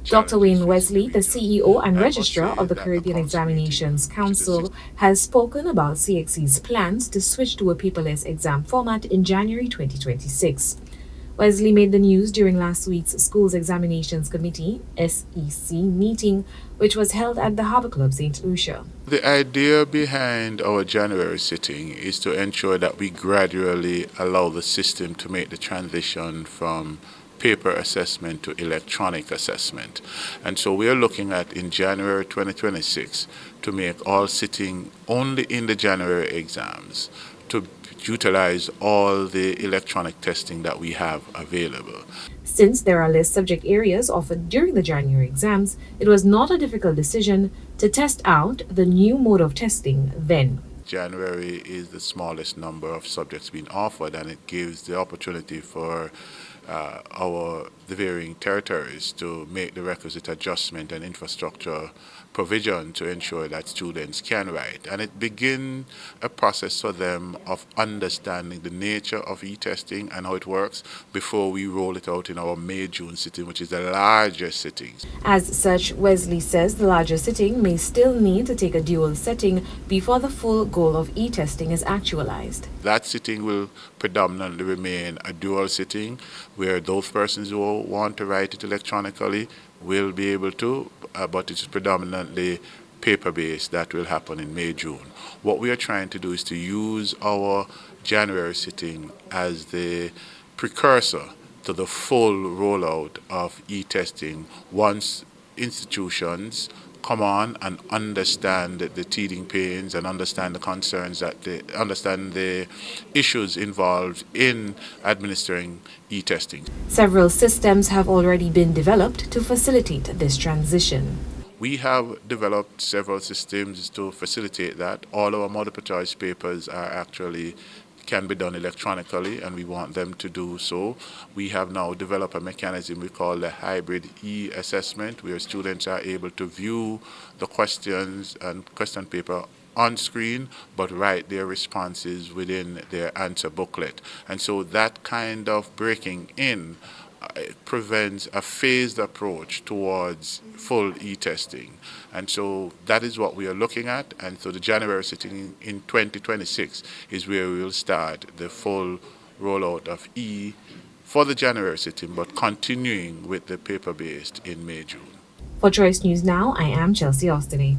Dr. challenges Wayne facing the Wesley, the region. CEO and I must Registrar say of the that Caribbean approximating Examinations statistics. Council, has spoken about CXC's plans to switch to a paperless exam format in January 2026. Wesley made the news during last week's Schools Examinations Committee (SEC) meeting, which was held at the Harbour Club, St. Lucia. The idea behind our January sitting is to ensure that we gradually allow the system to make the transition from paper assessment to electronic assessment. And so we are looking at in January 2026 to make all sitting only in the January exams, to utilize all the electronic testing that we have available. Since there are less subject areas offered during the January exams, it was not a difficult decision to test out the new mode of testing then. January is the smallest number of subjects being offered, and it gives the opportunity for the varying territories to make the requisite adjustment and infrastructure provision to ensure that students can write. And it begins a process for them of understanding the nature of e-testing and how it works before we roll it out in our May-June sitting, which is the largest sitting. As such, Wesley says the larger sitting may still need to take a dual setting before the full goal of e-testing is actualized. That sitting will predominantly remain a dual sitting where those persons who want to write it electronically will be able to, but it's predominantly paper-based that will happen in May, June. What we are trying to do is to use our January sitting as the precursor to the full rollout of e-testing once institutions come on and understand the teething pains and understand the concerns understand the issues involved in administering e-testing. Several systems have already been developed to facilitate this transition. We have developed several systems to facilitate that. All our multiple choice papers can be done electronically, and we want them to do so. We have now developed a mechanism we call the hybrid e-assessment, where students are able to view the questions and question paper on screen, but write their responses within their answer booklet. And so that kind of breaking in prevents a phased approach towards full e-testing. And so that is what we are looking at. And so the January sitting in 2026 is where we will start the full rollout of e for the January sitting, but continuing with the paper-based in May, June. For Choice News Now, I am Chelsea Austinay.